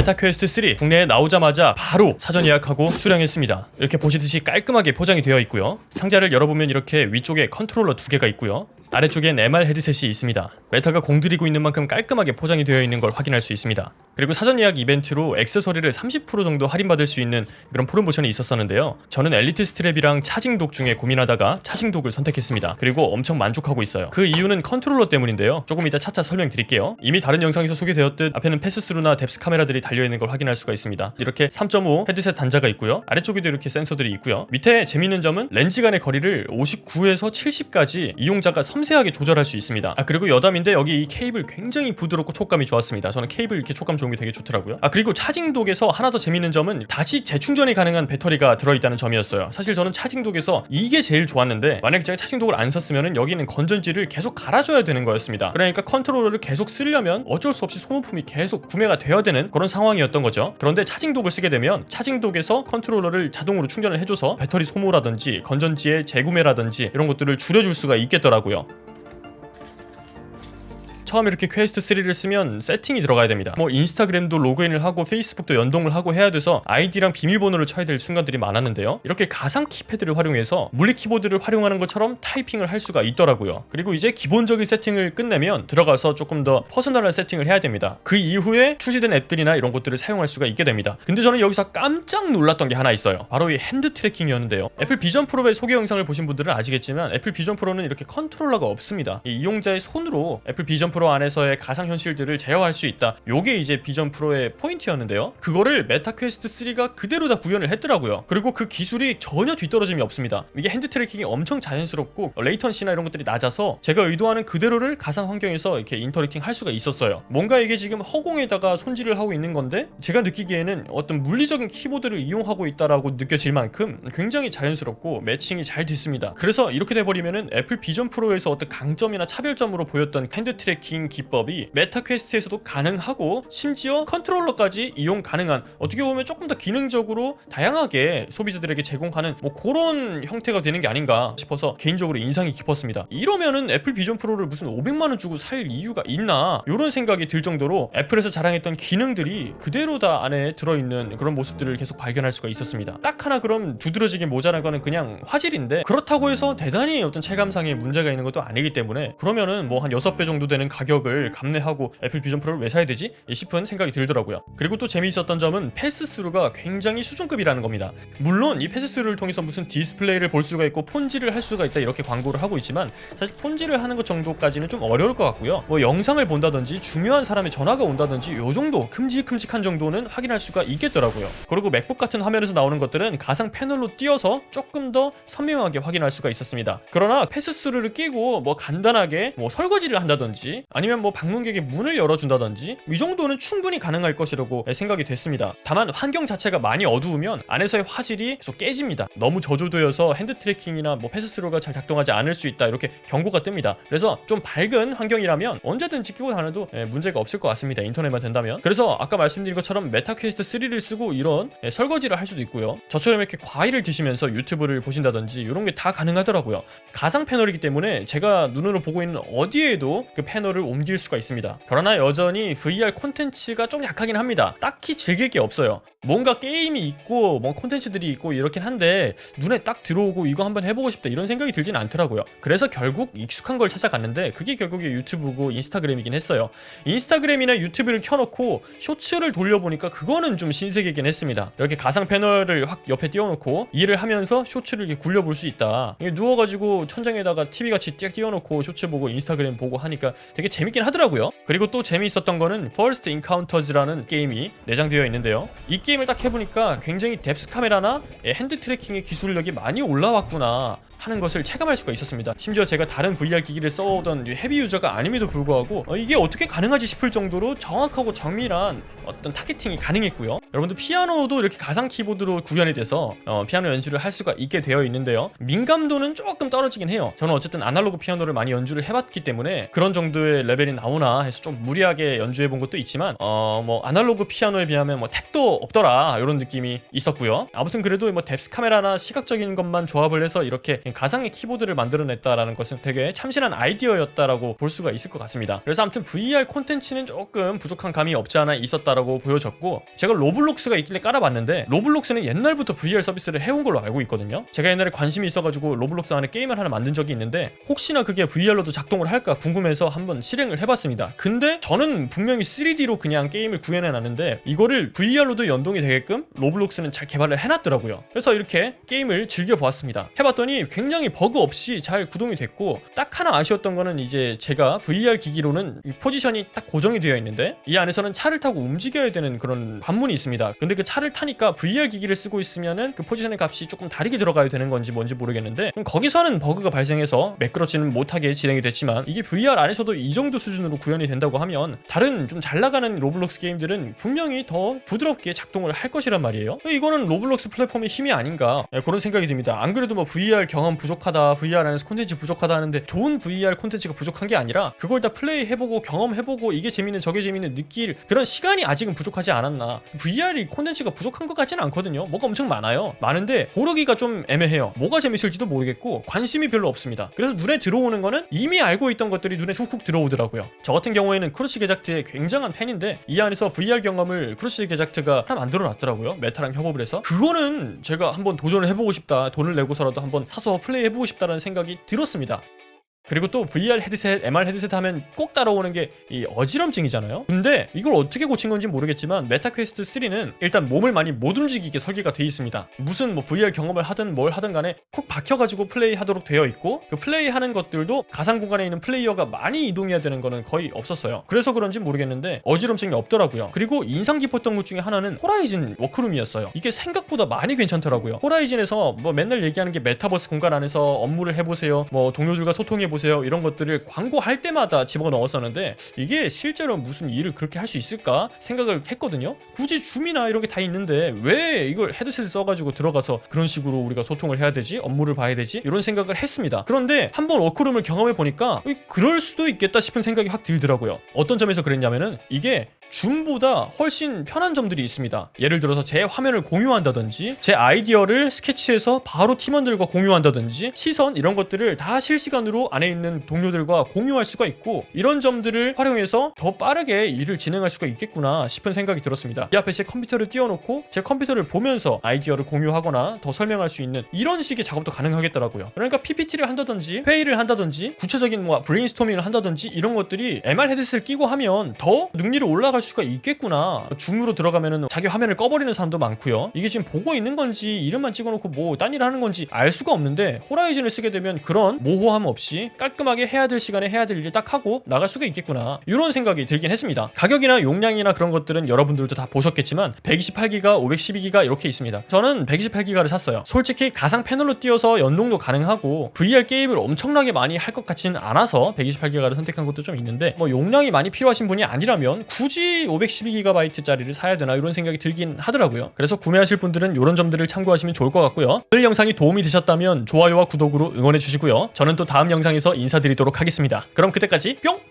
메타 퀘스트 3 국내에 나오자마자 바로 사전 예약하고 수령했습니다. 이렇게 보시듯이 깔끔하게 포장이 되어 있고요. 상자를 열어보면 이렇게 위쪽에 컨트롤러 2개가 있고요. 아래쪽엔 MR 헤드셋이 있습니다. 메타가 공들이고 있는 만큼 깔끔하게 포장이 되어 있는 걸 확인할 수 있습니다. 그리고 사전 예약 이벤트로 액세서리를 30% 정도 할인받을 수 있는 그런 프로모션이 있었었는데요. 저는 엘리트 스트랩이랑 차징독 중에 고민하다가 차징독을 선택했습니다. 그리고 엄청 만족하고 있어요. 그 이유는 컨트롤러 때문인데요. 조금 이따 차차 설명드릴게요. 이미 다른 영상에서 소개되었듯 앞에는 패스스루나 뎁스 카메라들이 달려있는 걸 확인할 수가 있습니다. 이렇게 3.5 헤드셋 단자가 있고요. 아래쪽에도 이렇게 센서들이 있고요. 밑에 재밌는 점은 렌즈 간의 거리를 59에서 70까지 이용자가 섬세하게 조절할 수 있습니다. 그리고 여담인데 여기 이 케이블 굉장히 부드럽고 촉감이 좋았습니다. 저는 케이블 이렇게 촉감 좋은 게 되게 좋더라고요. 그리고 차징독에서 하나 더 재밌는 점은 다시 재충전이 가능한 배터리가 들어있다는 점이었어요. 사실 저는 차징독에서 이게 제일 좋았는데 만약 제가 차징독을 안 썼으면 여기 있는 건전지를 계속 갈아줘야 되는 거였습니다. 그러니까 컨트롤러를 계속 쓰려면 어쩔 수 없이 소모품이 계속 구매가 되어야 되는 그런 상황이었던 거죠. 그런데 차징독을 쓰게 되면 차징독에서 컨트롤러를 자동으로 충전을 해줘서 배터리 소모라든지 건전지의 재구매라든지 이런 것들을 줄여줄 수가 있겠더라고요. 처음 이렇게 퀘스트 3를 쓰면 세팅이 들어가야 됩니다. 인스타그램도 로그인을 하고 페이스북도 연동을 하고 해야 돼서 아이디랑 비밀번호를 쳐야 될 순간들이 많았는데요. 이렇게 가상 키패드를 활용해서 물리 키보드를 활용하는 것처럼 타이핑을 할 수가 있더라고요. 그리고 이제 기본적인 세팅을 끝내면 들어가서 조금 더 퍼스널한 세팅을 해야 됩니다. 그 이후에 출시된 앱들이나 이런 것들을 사용할 수가 있게 됩니다. 근데 저는 여기서 깜짝 놀랐던 게 하나 있어요. 바로 이 핸드 트래킹이었는데요. 애플 비전 프로의 소개 영상을 보신 분들은 아시겠지만 애플 비전 프로는 이렇게 컨트롤러가 없습니다. 이 이용자의 손으로 애플 비전 프로 안에서의 가상현실들을 제어할 수 있다. 요게 이제 비전 프로의 포인트였는데요. 그거를 메타 퀘스트 3가 그대로 다 구현을 했더라고요. 그리고 그 기술이 전혀 뒤떨어짐이 없습니다. 이게 핸드 트래킹이 엄청 자연스럽고 레이턴시나 이런 것들이 낮아서 제가 의도하는 그대로를 가상 환경에서 이렇게 인터랙팅 할 수가 있었어요. 뭔가 이게 지금 허공에다가 손질을 하고 있는 건데 제가 느끼기에는 어떤 물리적인 키보드를 이용하고 있다라고 느껴질 만큼 굉장히 자연스럽고 매칭이 잘 됐습니다. 그래서 이렇게 돼버리면은 애플 비전 프로에서 어떤 강점이나 차별점으로 보였던 핸드 트래킹 기법이 메타 퀘스트에서도 가능하고 심지어 컨트롤러까지 이용 가능한, 어떻게 보면 조금 더 기능적으로 다양하게 소비자들에게 제공하는 그런 형태가 되는 게 아닌가 싶어서 개인적으로 인상이 깊었습니다. 이러면은 애플 비전 프로를 무슨 500만원 주고 살 이유가 있나 이런 생각이 들 정도로 애플에서 자랑했던 기능들이 그대로 다 안에 들어있는 그런 모습들을 계속 발견할 수가 있었습니다. 딱 하나 그럼 두드러지게 모자란 거는 그냥 화질인데, 그렇다고 해서 대단히 어떤 체감상에 문제가 있는 것도 아니기 때문에 그러면은 한 6배 정도 되는 가격을 감내하고 애플 비전 프로를 왜 사야 되지? 싶은 생각이 들더라고요. 그리고 또 재미있었던 점은 패스스루가 굉장히 수준급이라는 겁니다. 물론 이 패스스루를 통해서 무슨 디스플레이를 볼 수가 있고 폰지를 할 수가 있다 이렇게 광고를 하고 있지만 사실 폰지를 하는 것 정도까지는 좀 어려울 것 같고요. 영상을 본다든지 중요한 사람의 전화가 온다든지 요 정도 큼직큼직한 정도는 확인할 수가 있겠더라고요. 그리고 맥북 같은 화면에서 나오는 것들은 가상 패널로 띄어서 조금 더 선명하게 확인할 수가 있었습니다. 그러나 패스스루를 끼고 간단하게 설거지를 한다든지 아니면 방문객의 문을 열어준다든지 이 정도는 충분히 가능할 것이라고 생각이 됐습니다. 다만 환경 자체가 많이 어두우면 안에서의 화질이 계속 깨집니다. 너무 저조되어서 핸드 트래킹이나 패스스루가 잘 작동하지 않을 수 있다 이렇게 경고가 뜹니다. 그래서 좀 밝은 환경이라면 언제든지 끼고 다녀도 문제가 없을 것 같습니다. 인터넷만 된다면. 그래서 아까 말씀드린 것처럼 메타 퀘스트 3를 쓰고 이런 설거지를 할 수도 있고요. 저처럼 이렇게 과일을 드시면서 유튜브를 보신다든지 이런 게 다 가능하더라고요. 가상 패널이기 때문에 제가 눈으로 보고 있는 어디에도 그 패널을 옮길 수가 있습니다. 그러나 여전히 VR 콘텐츠가 좀 약하긴 합니다. 딱히 즐길 게 없어요. 뭔가 게임이 있고 콘텐츠들이 있고 이렇긴 한데 눈에 딱 들어오고 이거 한번 해보고 싶다 이런 생각이 들진 않더라고요. 그래서 결국 익숙한 걸 찾아갔는데 그게 결국에 유튜브고 인스타그램이긴 했어요. 인스타그램이나 유튜브를 켜놓고 쇼츠를 돌려보니까 그거는 좀 신세계이긴 했습니다. 이렇게 가상 패널을 확 옆에 띄워놓고 일을 하면서 쇼츠를 이렇게 굴려볼 수 있다. 누워가지고 천장에다가 TV같이 딱 띄워놓고 쇼츠 보고 인스타그램 보고 하니까 되게 재밌긴 하더라고요. 그리고 또 재미있었던 거는 First Encounters라는 게임이 내장되어 있는데요. 이 게임을 딱 해보니까 굉장히 뎁스 카메라나 핸드 트래킹의 기술력이 많이 올라왔구나 하는 것을 체감할 수가 있었습니다. 심지어 제가 다른 VR 기기를 써오던 헤비 유저가 아님에도 불구하고 이게 어떻게 가능하지 싶을 정도로 정확하고 정밀한 어떤 타겟팅이 가능했고요. 여러분들 피아노도 이렇게 가상 키보드로 구현이 돼서 피아노 연주를 할 수가 있게 되어 있는데요. 민감도는 조금 떨어지긴 해요. 저는 어쨌든 아날로그 피아노를 많이 연주를 해봤기 때문에 그런 정도의 레벨이 나오나 해서 좀 무리하게 연주해본 것도 있지만 아날로그 피아노에 비하면 택도 없더라 이런 느낌이 있었고요. 아무튼 그래도 뎁스 카메라나 시각적인 것만 조합을 해서 이렇게 가상의 키보드를 만들어냈다라는 것은 되게 참신한 아이디어였다라고 볼 수가 있을 것 같습니다. 그래서 아무튼 VR 콘텐츠는 조금 부족한 감이 없지 않아 있었다라고 보여졌고, 제가 로블록스가 있길래 깔아봤는데 로블록스는 옛날부터 VR 서비스를 해온 걸로 알고 있거든요. 제가 옛날에 관심이 있어가지고 로블록스 안에 게임을 하나 만든 적이 있는데 혹시나 그게 VR로도 작동을 할까 궁금해서 한번 실행을 해봤습니다. 근데 저는 분명히 3D로 그냥 게임을 구현해놨는데 이거를 VR로도 연동이 되게끔 로블록스는 잘 개발을 해놨더라고요. 그래서 이렇게 게임을 즐겨보았습니다. 해봤더니 굉장히 버그 없이 잘 구동이 됐고, 딱 하나 아쉬웠던 거는 이제 제가 VR 기기로는 이 포지션이 딱 고정이 되어 있는데 이 안에서는 차를 타고 움직여야 되는 그런 관문이 있습니다. 근데 그 차를 타니까 VR 기기를 쓰고 있으면은 그 포지션의 값이 조금 다르게 들어가야 되는 건지 뭔지 모르겠는데 거기서는 버그가 발생해서 매끄럽지는 못하게 진행이 됐지만, 이게 VR 안에서도 이 정도 수준으로 구현이 된다고 하면 다른 좀 잘 나가는 로블록스 게임들은 분명히 더 부드럽게 작동을 할 것이란 말이에요. 이거는 로블록스 플랫폼의 힘이 아닌가, 그런 생각이 듭니다. 안 그래도 뭐 VR 경험 부족하다, VR 안에서 콘텐츠 부족하다 하는데 좋은 VR 콘텐츠가 부족한 게 아니라 그걸 다 플레이해보고 경험해보고 이게 재밌는 저게 재밌는 느낄 그런 시간이 아직은 부족하지 않았나. VR이 콘텐츠가 부족한 것 같지는 않거든요. 뭐가 엄청 많아요. 많은데 고르기가 좀 애매해요. 뭐가 재밌을지도 모르겠고 관심이 별로 없습니다. 그래서 눈에 들어오는 거는 이미 알고 있던 것들이 눈에 훅훅 들어오더라고요. 저 같은 경우에는 크루시 게작트의 굉장한 팬인데 이 안에서 VR 경험을 크루시 게작트가 하나 만들어 놨더라고요. 메타랑 협업을 해서. 그거는 제가 한번 도전을 해보고 싶다, 돈을 내고서라도 한번 사서 플레이 해보고 싶다는 생각이 들었습니다. 그리고 또 VR 헤드셋, MR 헤드셋 하면 꼭 따라오는 게 이 어지럼증이잖아요. 근데 이걸 어떻게 고친 건지 모르겠지만 메타퀘스트 3는 일단 몸을 많이 못 움직이게 설계가 돼 있습니다. 무슨 뭐 VR 경험을 하든 뭘 하든 간에 콕 박혀가지고 플레이하도록 되어 있고, 그 플레이하는 것들도 가상 공간에 있는 플레이어가 많이 이동해야 되는 거는 거의 없었어요. 그래서 그런지 모르겠는데 어지럼증이 없더라고요. 그리고 인상 깊었던 것 중에 하나는 호라이즌 워크룸이었어요. 이게 생각보다 많이 괜찮더라고요. 호라이즌에서 뭐 맨날 얘기하는 게 메타버스 공간 안에서 업무를 해보세요, 뭐 동료들과 소통해보세요, 이런 것들을 광고할 때마다 집어넣었었는데 이게 실제로 무슨 일을 그렇게 할 수 있을까 생각을 했거든요. 굳이 줌이나 이런 게 다 있는데 왜 이걸 헤드셋을 써가지고 들어가서 그런 식으로 우리가 소통을 해야 되지? 업무를 봐야 되지? 이런 생각을 했습니다. 그런데 한번 워크룸을 경험해 보니까 그럴 수도 있겠다 싶은 생각이 확 들더라고요. 어떤 점에서 그랬냐면은 이게 줌보다 훨씬 편한 점들이 있습니다. 예를 들어서 제 화면을 공유한다든지 제 아이디어를 스케치해서 바로 팀원들과 공유한다든지 시선 이런 것들을 다 실시간으로 안에 있는 동료들과 공유할 수가 있고, 이런 점들을 활용해서 더 빠르게 일을 진행할 수가 있겠구나 싶은 생각이 들었습니다. 이 앞에 제 컴퓨터를 띄워놓고 제 컴퓨터를 보면서 아이디어를 공유하거나 더 설명할 수 있는 이런 식의 작업도 가능하겠더라고요. 그러니까 PPT를 한다든지 회의를 한다든지 구체적인 뭐 브레인스토밍을 한다든지 이런 것들이 MR 헤드셋을 끼고 하면 더 능률이 올라갈 수가 있겠구나. 줌으로 들어가면은 자기 화면을 꺼버리는 사람도 많고요. 이게 지금 보고 있는 건지 이름만 찍어놓고 뭐 딴 일을 하는 건지 알 수가 없는데 호라이즌을 쓰게 되면 그런 모호함 없이 깔끔하게 해야 될 시간에 해야 될 일 딱 하고 나갈 수가 있겠구나, 이런 생각이 들긴 했습니다. 가격이나 용량이나 그런 것들은 여러분들도 다 보셨겠지만 128GB, 512GB 이렇게 있습니다. 저는 128GB를 샀어요. 솔직히 가상 패널로 띄워서 연동도 가능하고 VR 게임을 엄청나게 많이 할 것 같지는 않아서 128GB를 선택한 것도 좀 있는데, 뭐 용량이 많이 필요하신 분이 아니라면 굳이 512GB짜리를 사야 되나 이런 생각이 들긴 하더라고요. 그래서 구매하실 분들은 이런 점들을 참고하시면 좋을 것 같고요. 오늘 영상이 도움이 되셨다면 좋아요와 구독으로 응원해 주시고요. 저는 또 다음 영상에서 인사드리도록 하겠습니다. 그럼 그때까지 뿅!